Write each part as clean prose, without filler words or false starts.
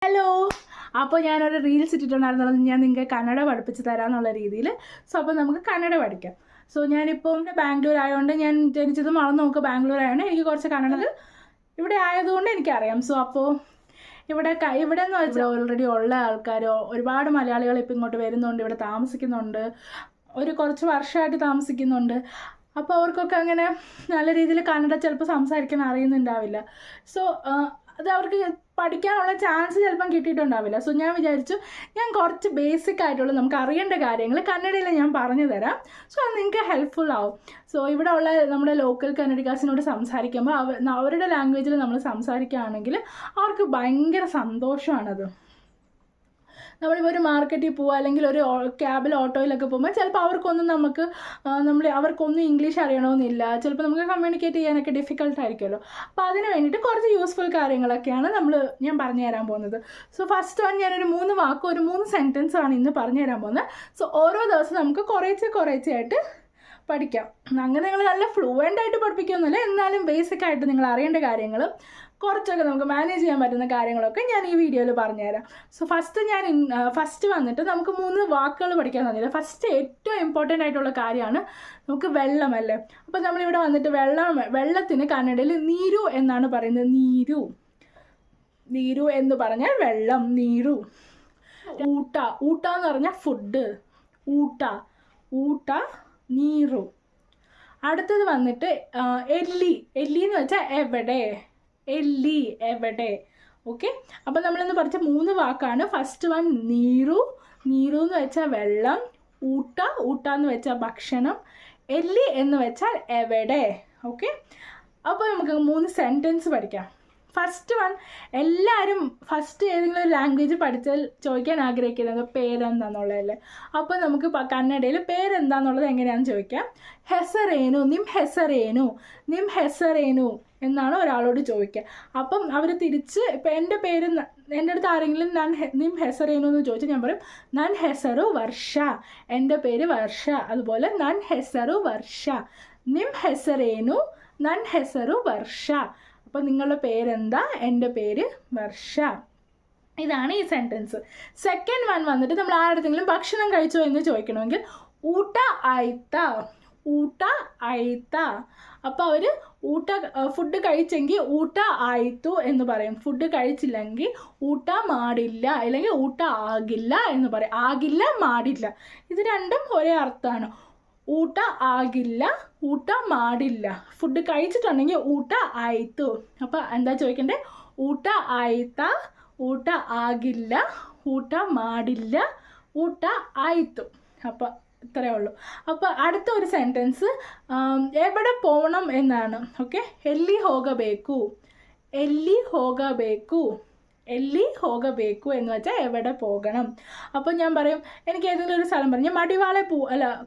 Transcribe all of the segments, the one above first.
Hello, അപ്പോൾ ഞാനൊരു reels ഇട്ടിട്ടുണ്ടായിരുന്നത് ഞാൻ നിങ്ങൾക്ക് കന്നഡ പഠിപ്പിച്ച് തരാമെന്നുള്ള രീതിയിൽ. സോ അപ്പോൾ നമുക്ക് കന്നഡ പഠിക്കാം. സോ ഞാനിപ്പോൾ ബാംഗ്ലൂർ ആയതുകൊണ്ട്, ഞാൻ ജനിച്ചത് മറന്നു നോക്കുക, ബാംഗ്ലൂർ ആയതുകൊണ്ട് എനിക്ക് കുറച്ച് കന്നഡ ഇവിടെ ആയതുകൊണ്ട് എനിക്കറിയാം. സോ അപ്പോൾ ഇവിടെ എന്ന് വെച്ചാൽ ഓൾറെഡി ഉള്ള ആൾക്കാരോ ഒരുപാട് മലയാളികൾ ഇപ്പം ഇങ്ങോട്ട് വരുന്നുണ്ട്, ഇവിടെ താമസിക്കുന്നുണ്ട്, കുറച്ച് വർഷമായിട്ട് താമസിക്കുന്നുണ്ട്. അപ്പോൾ അവർക്കൊക്കെ അങ്ങനെ നല്ല രീതിയിൽ കന്നഡ ചിലപ്പോൾ സംസാരിക്കാൻ അറിയുന്നുണ്ടാവില്ല. സോ അത് അവർക്ക് പഠിക്കാനുള്ള ചാൻസ് ചിലപ്പം കിട്ടിയിട്ടുണ്ടാവില്ല. സോ ഞാൻ വിചാരിച്ചു ഞാൻ കുറച്ച് ബേസിക് ആയിട്ടുള്ള നമുക്ക് അറിയേണ്ട കാര്യങ്ങൾ കന്നഡയിൽ ഞാൻ പറഞ്ഞു തരാം. സോ അത് നിങ്ങൾക്ക് ഹെൽപ്ഫുൾ ആവും. സോ ഇവിടെ ഉള്ള നമ്മുടെ ലോക്കൽ കന്നഡിക്കാസിനോട് സംസാരിക്കുമ്പോൾ അവരുടെ ലാംഗ്വേജിൽ നമ്മൾ സംസാരിക്കുകയാണെങ്കിൽ അവർക്ക് ഭയങ്കര സന്തോഷമാണത്. നമ്മളിപ്പോൾ ഒരു മാർക്കറ്റിൽ പോവുക അല്ലെങ്കിൽ ഒരു ക്യാബിൽ ഓട്ടോയിലൊക്കെ പോകുമ്പോൾ ചിലപ്പോൾ അവർക്കൊന്നും ഇംഗ്ലീഷ് അറിയണമെന്നില്ല, ചിലപ്പോൾ നമുക്ക് കമ്മ്യൂണിക്കേറ്റ് ചെയ്യാനൊക്കെ ഡിഫിക്കൽട്ടായിരിക്കുമല്ലോ. അപ്പോൾ അതിന് വേണ്ടിയിട്ട് കുറച്ച് യൂസ്ഫുൾ കാര്യങ്ങളൊക്കെയാണ് ഞാൻ പറഞ്ഞു തരാൻ പോകുന്നത്. സോ ഫസ്റ്റ് ഞാനൊരു 3 വാക്ക്, ഒരു 3 സെൻറ്റൻസാണ് ഇന്ന് പറഞ്ഞു തരാൻ പോകുന്നത്. സോ ഓരോ ദിവസം നമുക്ക് കുറേശ്ശെയായിട്ട് പഠിക്കാം. അങ്ങനെ നിങ്ങൾ നല്ല ഫ്ലുവൻ്റ് ആയിട്ട് പഠിപ്പിക്കുമെന്നല്ല, എന്നാലും ബേസിക് ആയിട്ട് നിങ്ങൾ അറിയേണ്ട കാര്യങ്ങളും കുറച്ചൊക്കെ നമുക്ക് മാനേജ് ചെയ്യാൻ പറ്റുന്ന കാര്യങ്ങളൊക്കെ ഞാൻ ഈ വീഡിയോയിൽ പറഞ്ഞുതരാം. സോ ഫസ്റ്റ് വന്നിട്ട് നമുക്ക് 3 വാക്കുകൾ പഠിക്കാൻ തന്നില്ല. ഫസ്റ്റ് ഏറ്റവും ഇമ്പോർട്ടൻ്റ് ആയിട്ടുള്ള കാര്യമാണ് നമുക്ക് വെള്ളമല്ലേ. അപ്പോൾ നമ്മളിവിടെ വന്നിട്ട് വെള്ളത്തിന് കന്നഡയിൽ നീരു എന്നാണ് പറയുന്നത്. നീരു എന്ന് പറഞ്ഞാൽ വെള്ളം, നീരു. ഊട്ട എന്ന് പറഞ്ഞാൽ ഫുഡ്, ഊട്ട നീരു. അടുത്തത് വന്നിട്ട് എല്ലി എന്ന് വെച്ചാൽ എവിടെ. ഓക്കെ, അപ്പോൾ നമ്മളിന്ന് പഠിച്ച 3 വാക്കാണ്. ഫസ്റ്റ് വൺ നീരു എന്ന് വെച്ചാൽ വെള്ളം, ഊട്ട എന്ന് വെച്ചാൽ ഭക്ഷണം, എല്ലി എന്ന് വെച്ചാൽ എവിടെ. ഓക്കെ, അപ്പോൾ നമുക്ക് 3 സെൻറ്റൻസ് പഠിക്കാം. ഫസ്റ്റ് വൺ, എല്ലാവരും ഫസ്റ്റ് ഏതെങ്കിലും ഒരു ലാംഗ്വേജ് പഠിച്ചാൽ ചോദിക്കാൻ ആഗ്രഹിക്കുന്നത് പേരെന്താണെന്നുള്ളതല്ലേ. അപ്പോൾ നമുക്ക് കന്നഡയിൽ പേരെന്താണെന്നുള്ളത് എങ്ങനെയാണെന്ന് ചോദിക്കാം. നിം ഹെസറേനു എന്നാണ് ഒരാളോട് ചോദിക്കുക. അപ്പം അവർ തിരിച്ച് ഇപ്പം എൻ്റെ അടുത്ത് ആരെങ്കിലും നിം ഹെസറേനു എന്ന് ചോദിച്ചാൽ ഞാൻ പറയും നൻ ഹെസറു വർഷ, എൻ്റെ പേര് വർഷ. അതുപോലെ നൻ ഹെസറു വർഷ, നിം ഹെസറേനു, നൻ ഹെസറു വർഷ. അപ്പോൾ നിങ്ങളുടെ പേരെന്താ? എൻ്റെ പേര് വർഷ. ഇതാണ് ഈ സെൻറ്റൻസ്. സെക്കൻഡ് വൺ വന്നിട്ട് നമ്മൾ ആരുടെങ്കിലും ഭക്ഷണം കഴിച്ചോ എന്ന് ചോദിക്കണമെങ്കിൽ ഊട്ട ആയിത്ത. അപ്പോൾ അവർ ഫുഡ് കഴിച്ചെങ്കിൽ ഊട്ട ആയിത്തു എന്ന് പറയും. ഫുഡ് കഴിച്ചില്ലെങ്കിൽ ഊട്ട മാടില്ല, അല്ലെങ്കിൽ ഊട്ട ആകില്ല എന്ന് പറയും. ആകില്ല, മാടില്ല, ഇത് രണ്ടും ഒരേ അർത്ഥമാണ്. ഊട്ട ആകില്ല, ഊട്ട മാടില്ല. ഫുഡ് കഴിച്ചിട്ടുണ്ടെങ്കിൽ ഊട്ട ആയിത്തു. അപ്പോൾ എന്താ ചോദിക്കണ്ടേ? ഊട്ട ആയിത്ത, ഊട്ട ആകില്ല, ഊട്ട മാടില്ല, ഊട്ട ആയിത്തു. അപ്പോൾ ഇത്രയേ ഉള്ളൂ. അപ്പോൾ അടുത്ത ഒരു സെൻറ്റൻസ് എവിടെ പോകണം എന്നാണ്. ഓക്കെ, ಎಲ್ಲಿ ಹೋಗಬೇಕು എന്ന് വെച്ചാൽ എവിടെ പോകണം. അപ്പോൾ ഞാൻ പറയും, എനിക്ക് ഏതെങ്കിലും ഒരു സ്ഥലം പറയും, ഞാൻ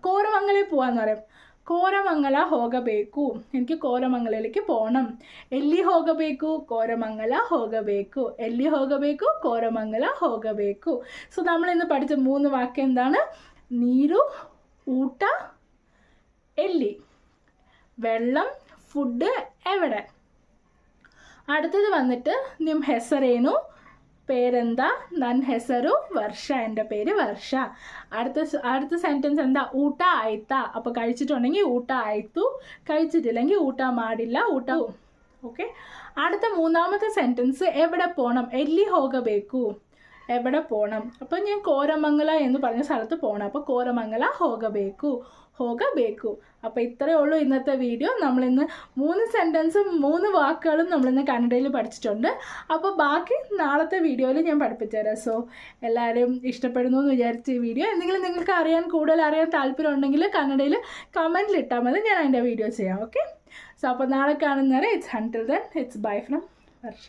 കോരമംഗലയിൽ പോവാന്ന് പറയും. കോരമംഗല ಹೋಗಬೇಕು, എനിക്ക് കോരമംഗലയിലേക്ക് പോകണം. ಎಲ್ಲಿ ಹೋಗಬೇಕು, ಕೋರಮಂಗಲ ಹೋಗಬೇಕು. ಎಲ್ಲಿ ಹೋಗಬೇಕು, ಕೋರಮಂಗಲ ಹೋಗಬೇಕು. സോ നമ്മളിന്ന് പഠിച്ച 3 വാക്ക് എന്താണ്? നീരു, ഊട്ട, എല്ലി. വെള്ളം, ഫുഡ്, എവിടെ. അടുത്തത് വന്നിട്ട് നിം ഹെസറേനു, പേരെന്താ? നൻ ഹെസറു വർഷ, എൻ്റെ പേര് വർഷ. അടുത്ത സെൻറ്റൻസ് എന്താ? ഊട്ട ആയിത്ത. അപ്പോൾ കഴിച്ചിട്ടുണ്ടെങ്കിൽ ഊട്ട ആയിത്തു, കഴിച്ചിട്ടില്ലെങ്കിൽ ഊട്ട മാടില്ല, ഊട്ട. ഓക്കെ, അടുത്ത 3ാമത്തെ സെൻറ്റൻസ് എവിടെ പോകണം? ಎಲ್ಲಿ ಹೋಗಬೇಕು, എവിടെ പോകണം. അപ്പോൾ ഞാൻ കോരമംഗല എന്ന് പറഞ്ഞ സ്ഥലത്ത് പോകണം. അപ്പോൾ കോരമംഗല ಹೋಗಬೇಕು. അപ്പോൾ ഇത്രയേ ഉള്ളൂ ഇന്നത്തെ വീഡിയോ. നമ്മളിന്ന് 3 സെൻറ്റൻസും 3 വാക്കുകളും നമ്മളിന്ന് കന്നഡയിൽ പഠിച്ചിട്ടുണ്ട്. അപ്പോൾ ബാക്കി നാളത്തെ വീഡിയോയിൽ ഞാൻ പഠിപ്പിച്ചു തരാം. സോ എല്ലാവരും ഇഷ്ടപ്പെടുന്നു എന്ന് വിചാരിച്ച ഈ വീഡിയോ എന്തെങ്കിലും നിങ്ങൾക്ക് കൂടുതൽ അറിയാൻ താല്പര്യം ഉണ്ടെങ്കിൽ കന്നഡയിൽ കമൻറ്റിൽ ഇട്ടാൽ മതി, ഞാൻ അതിൻ്റെ വീഡിയോ ചെയ്യാം. ഓക്കെ, സോ അപ്പോൾ നാളെ കാണുന്നവരെ ഇറ്റ്സ് ബൈ ഫ്രം വർഷ.